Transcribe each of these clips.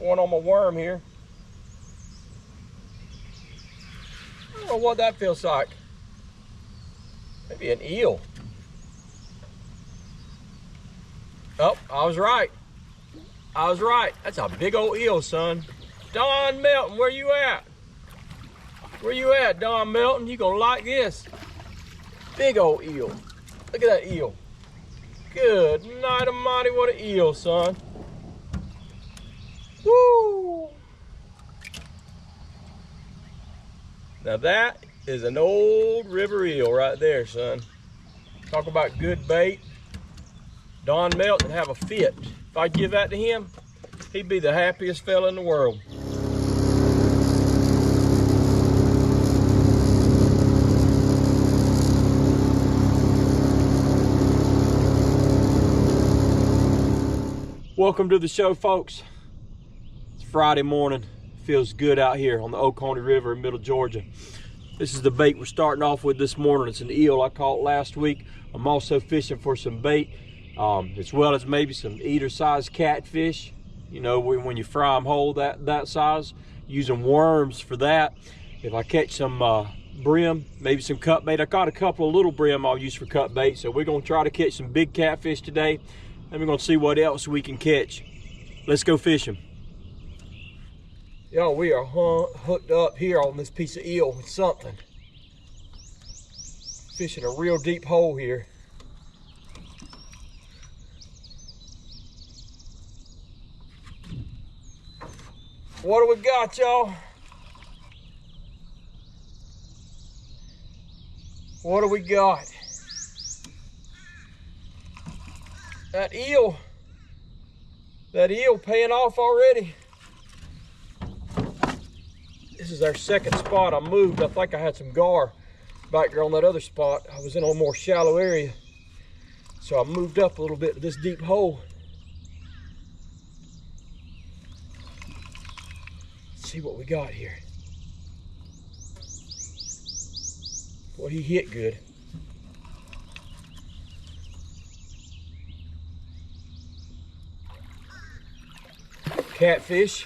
Got one on my worm here. I don't know what that feels like. Maybe an eel. Oh, I was right. I was right. That's a big old eel, son. Don Melton, where you at? Where you at, Don Melton? You gonna like this. Big old eel. Look at that eel. Good night almighty, what an eel, son. Woo! Now that is an old river eel right there, son. Talk about good bait. Don Melton have a fit. If I give that to him, he'd be the happiest fella in the world. Welcome to the show, folks. It's Friday morning. Feels good out here on the Oconee River in middle Georgia. This is the bait we're starting off with this morning. It's an eel I caught last week. I'm also fishing for some bait, as well as maybe some eater-sized catfish. You know, when you fry them whole that size, using worms for that. If I catch some brim, maybe some cut bait. I caught a couple of little brim I'll use for cut bait, so we're gonna try to catch some big catfish today. And we're gonna see what else we can catch. Let's go fishing. Y'all, we are hooked up here on this piece of eel with something. Fishing a real deep hole here. What do we got, y'all? What do we got? That eel paying off already. This is our second spot I moved. I think I had some gar back there on that other spot. I was in a more shallow area. So I moved up a little bit to this deep hole. Let's see what we got here. Boy, he hit good. Catfish.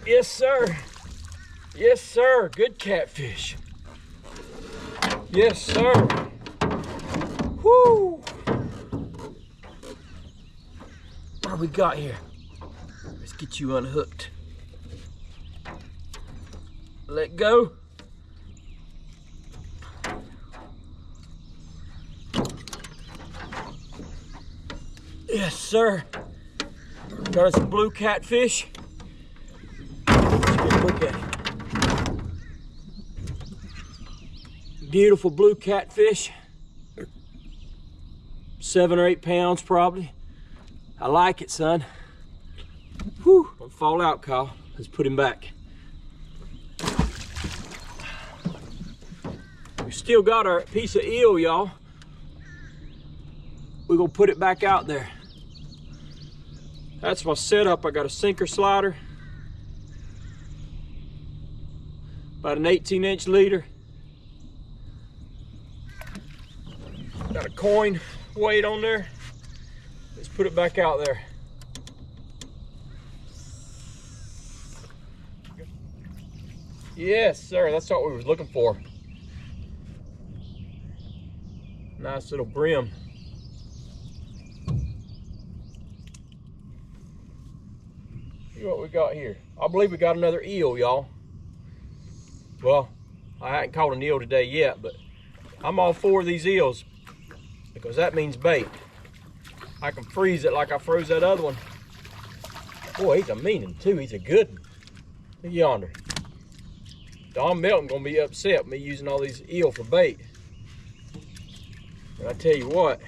Yes, sir. Yes, sir. Good catfish. Yes, sir. Whoo! What do we got here? Let's get you unhooked. Let go. Yes, sir. Got us a blue catfish. Let's get a look at it. Beautiful blue catfish. 7 or 8 pounds probably. I like it, son. Whew, don't fall out, Kyle. Let's put him back. We still got our piece of eel, y'all. We're gonna put it back out there. That's my setup. I got a sinker slider, about an 18-inch leader. Got a coin weight on there. Let's put it back out there. Yes, sir. That's what we was looking for. Nice little brim. See what we got here. I believe we got another eel, y'all. Well, I haven't caught an eel today yet, but I'm all for these eels because that means bait. I can freeze it like I froze that other one. Boy, he's a mean one too. He's a good one. Look yonder. Don Melton gonna be upset with me using all these eel for bait. And I tell you what,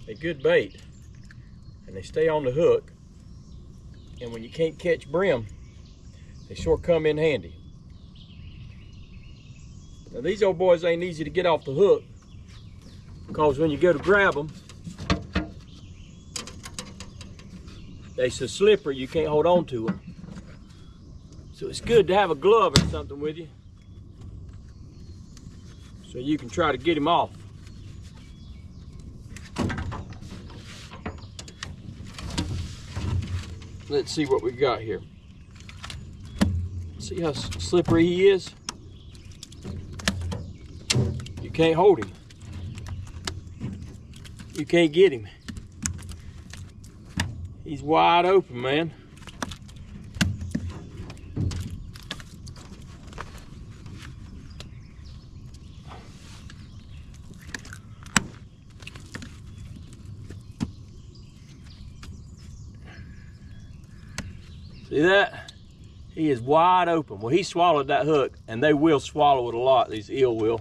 they're good bait and they stay on the hook. And when you can't catch brim, they sure come in handy. Now these old boys ain't easy to get off the hook because when you go to grab them, they're so slippery you can't hold on to them. So it's good to have a glove or something with you. so you can try to get him off. Let's see what we got here. See how slippery he is? You can't hold him. You can't get him. He's wide open, man. See that? He is wide open. Well, he swallowed that hook, and they will swallow it a lot, these eel will.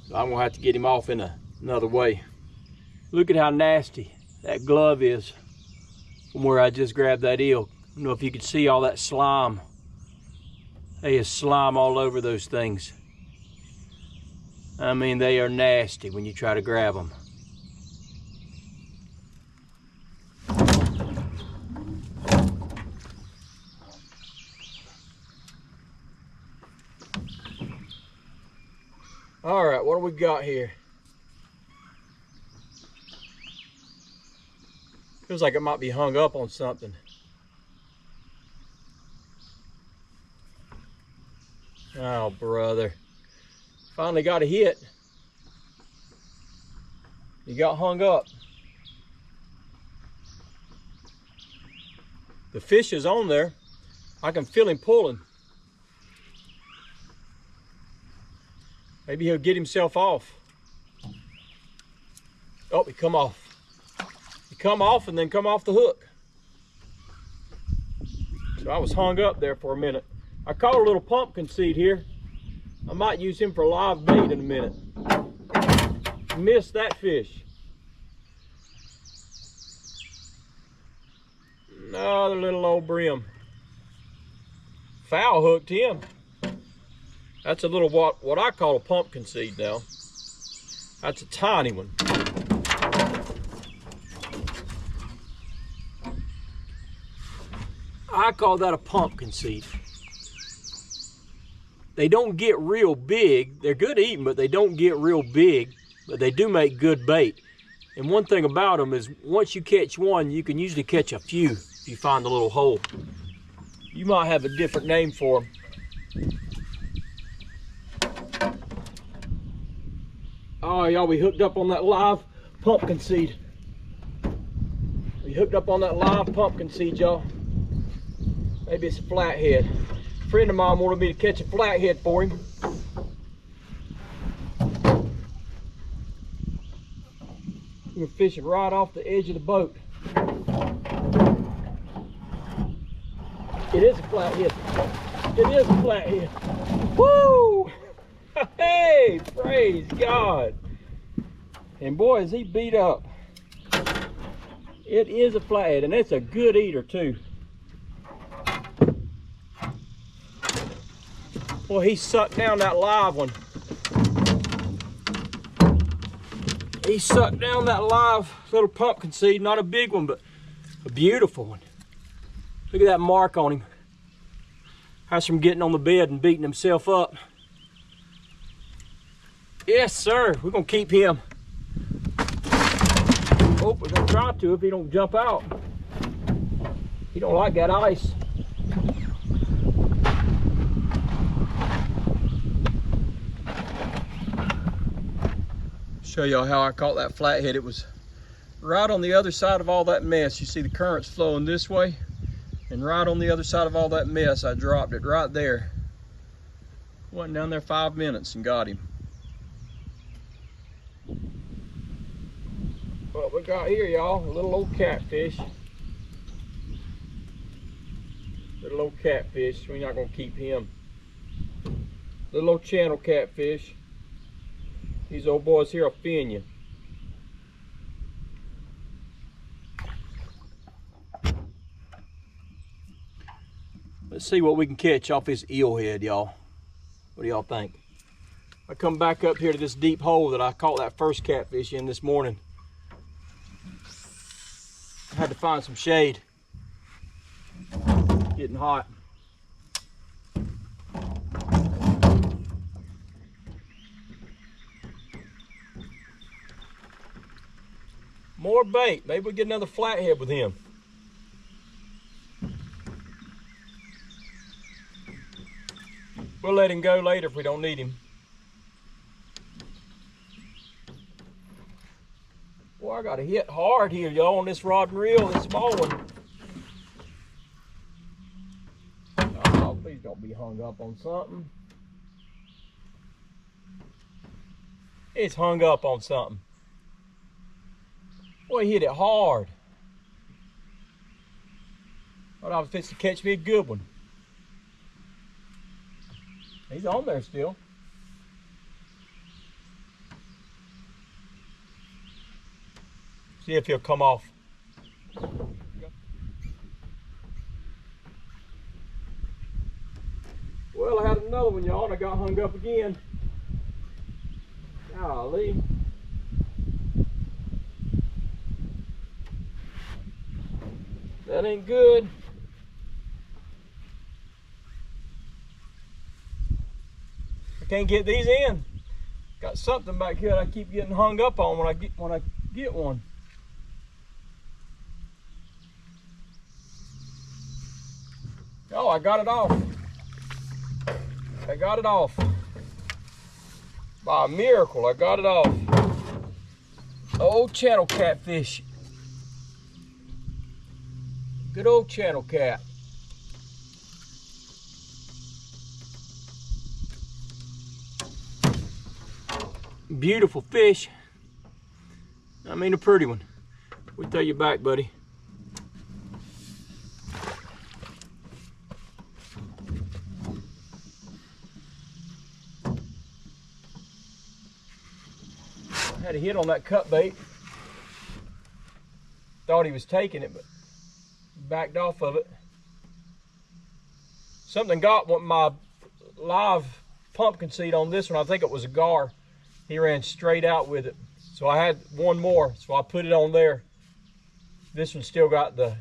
So I'm gonna have to get him off in another way. Look at how nasty that glove is from where I just grabbed that eel. I don't know if you can see all that slime. There is slime all over those things. I mean, they are nasty when you try to grab them. All right, what do we got here? Feels like it might be hung up on something. Oh, brother. Finally got a hit. He got hung up. The fish is on there. I can feel him pulling. Maybe he'll get himself off. Oh, he come off. He come off and then come off the hook. So I was hung up there for a minute. I caught a little pumpkin seed here. I might use him for live bait in a minute. Missed that fish. Another little old brim. Foul hooked him. That's a little what I call a pumpkin seed now. That's a tiny one. I call that a pumpkin seed. They don't get real big. They're good eating, but they don't get real big, but they do make good bait. And one thing about them is once you catch one, you can usually catch a few if you find a little hole. You might have a different name for them. Oh, y'all, we hooked up on that live pumpkin seed. We hooked up on that live pumpkin seed, y'all. Maybe it's a flathead. A friend of mine wanted me to catch a flathead for him. We're fishing right off the edge of the boat. It is a flathead. It is a flathead. Woo! Hey, praise God. And boy, is he beat up. It is a flathead, and it's a good eater too. Boy, he sucked down that live one. He sucked down that live little pumpkin seed. Not a big one, but a beautiful one. Look at that mark on him. That's from getting on the bed and beating himself up. Yes, sir. We're gonna keep him. Oh, we're gonna try to if he don't jump out. He don't like that ice. Show y'all how I caught that flathead. It was right on the other side of all that mess. You see the currents flowing this way, and right on the other side of all that mess, I dropped it right there. Went down there 5 minutes and got him. What we got here, y'all, a little old catfish. Little old catfish. We're not gonna keep him. Little old channel catfish. These old boys here will fin you. Let's see what we can catch off this eel head, y'all. What do y'all think? I come back up here to this deep hole that I caught that first catfish in this morning. I had to find some shade. Getting hot. More bait. Maybe we'll get another flathead with him. We'll let him go later if we don't need him. Boy, I got to hit hard here, y'all, on this rod and reel, this small one. Oh, please don't be hung up on something. It's hung up on something. Boy, he hit it hard. Thought I was fixing to catch me a good one. He's on there still. See if he'll come off. Well, I had another one, y'all, and I got hung up again. Golly. That ain't good. I can't get these in. Got something back here that I keep getting hung up on when I get one. Oh, I got it off. I got it off. By a miracle, I got it off. Old channel catfish. Good old channel cat. Beautiful fish. I mean a pretty one. We'll throw you back, buddy. Had a hit on that cut bait. Thought he was taking it, but backed off of it. Something got my live pumpkin seed on this one. I think it was a gar. He ran straight out with it. So I had one more, so I put it on there. This one still got the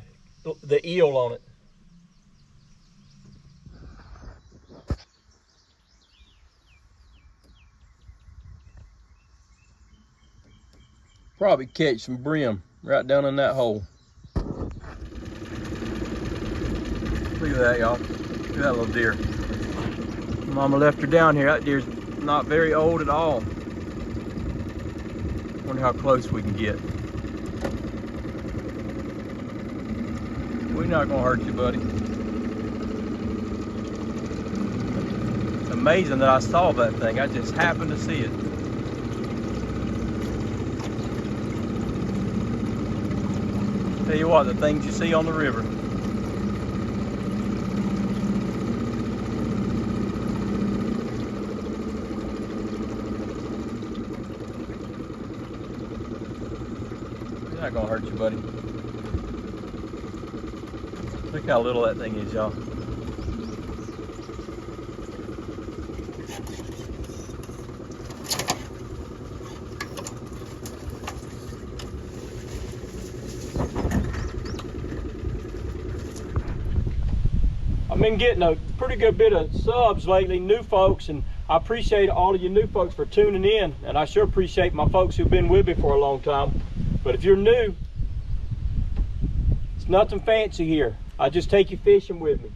eel on it. Probably catch some brim right down in that hole. Look at that, y'all. Look at that little deer. Mama left her down here. That deer's not very old at all. Wonder how close we can get. We're not gonna hurt you, buddy. It's amazing that I saw that thing. I just happened to see it. Tell you what, the things you see on the river. It's not gonna hurt you, buddy. Look how little that thing is, y'all. I've been getting a pretty good bit of subs lately, new folks, and I appreciate all of you new folks for tuning in, and I sure appreciate my folks who've been with me for a long time. But if you're new, it's nothing fancy here. I just take you fishing with me.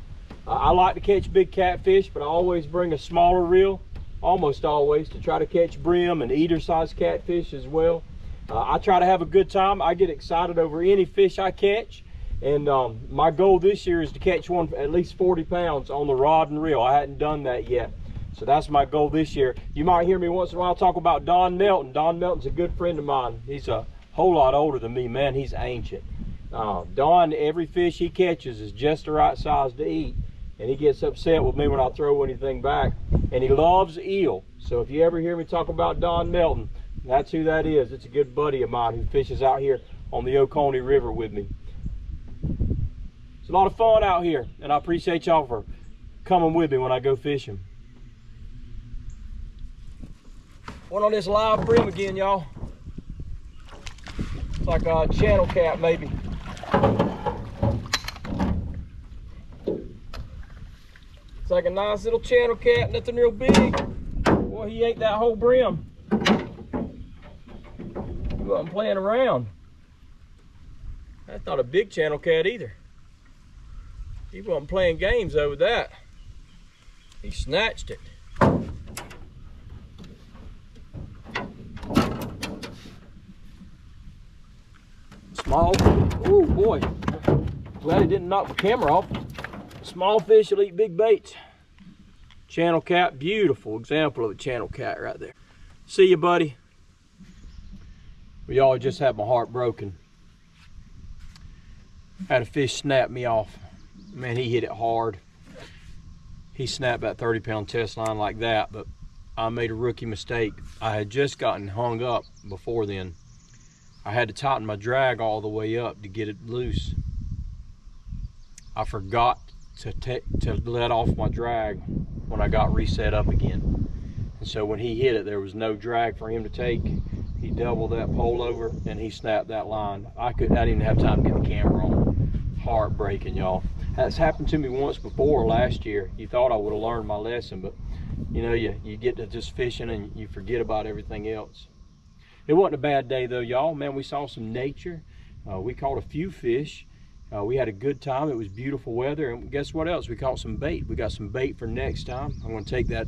I like to catch big catfish, but I always bring a smaller reel, almost always, to try to catch brim and eater-sized catfish as well. I try to have a good time. I get excited over any fish I catch. And my goal this year is to catch one at least 40 pounds on the rod and reel. I hadn't done that yet. So that's my goal this year. You might hear me once in a while talk about Don Melton. Don Melton's a good friend of mine. He's a whole lot older than me, man. He's ancient. Don, every fish he catches is just the right size to eat. And he gets upset with me when I throw anything back. And he loves eel. So if you ever hear me talk about Don Melton, that's who that is. It's a good buddy of mine who fishes out here on the Oconee River with me. It's a lot of fun out here, and I appreciate y'all for coming with me when I go fishing. One on this live brim again, y'all. It's like a channel cat, maybe. It's like a nice little channel cat, nothing real big. Boy, he ate that whole brim. He wasn't playing around. That's not a big channel cat either. He wasn't playing games over that. He snatched it. Small, oh boy. Glad he didn't knock the camera off. Small fish will eat big baits. Channel cat, beautiful example of a channel cat right there. See you, buddy. Y'all just had my heart broken. Had a fish snap me off. Man, he hit it hard. He snapped that 30-pound test line like that, but I made a rookie mistake. I had just gotten hung up before then. I had to tighten my drag all the way up to get it loose. I forgot to let off my drag when I got reset up again. And so when he hit it, there was no drag for him to take. He doubled that pole over and he snapped that line. I didn't even have time to get the camera on. Heartbreaking, y'all. That's happened to me once before last year. You thought I would have learned my lesson, but you know, you get to just fishing and you forget about everything else. It wasn't a bad day though, y'all. Man, we saw some nature. We caught a few fish. We had a good time. It was beautiful weather, and guess what else? We caught some bait. We got some bait for next time. I'm going to take that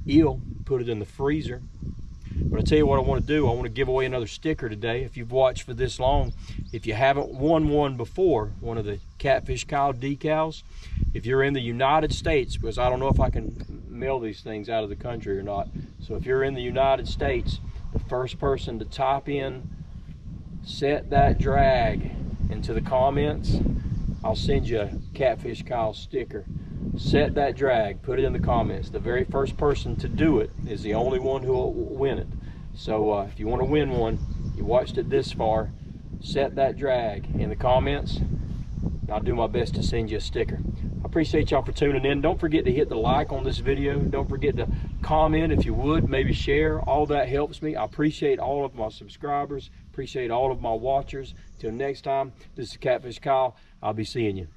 eel, put it in the freezer. But I'll tell you what I want to do. I want to give away another sticker today. If you've watched for this long, if you haven't won one before, one of the Catfish Kyle decals, if you're in the United States, because I don't know if I can mail these things out of the country or not. So if you're in the United States, the first person to type in "set that drag" into the comments, I'll send you a Catfish Kyle sticker. Set that drag, put it in the comments. The very first person to do it is the only one who will win it. So if you want to win one, you watched it this far, set that drag in the comments. I'll do my best to send you a sticker. I appreciate y'all for tuning in. Don't forget to hit the like on this video. Don't forget to comment if you would, maybe share. All that helps me. I appreciate all of my subscribers. Appreciate all of my watchers. Till next time, this is Catfish Kyle. I'll be seeing you.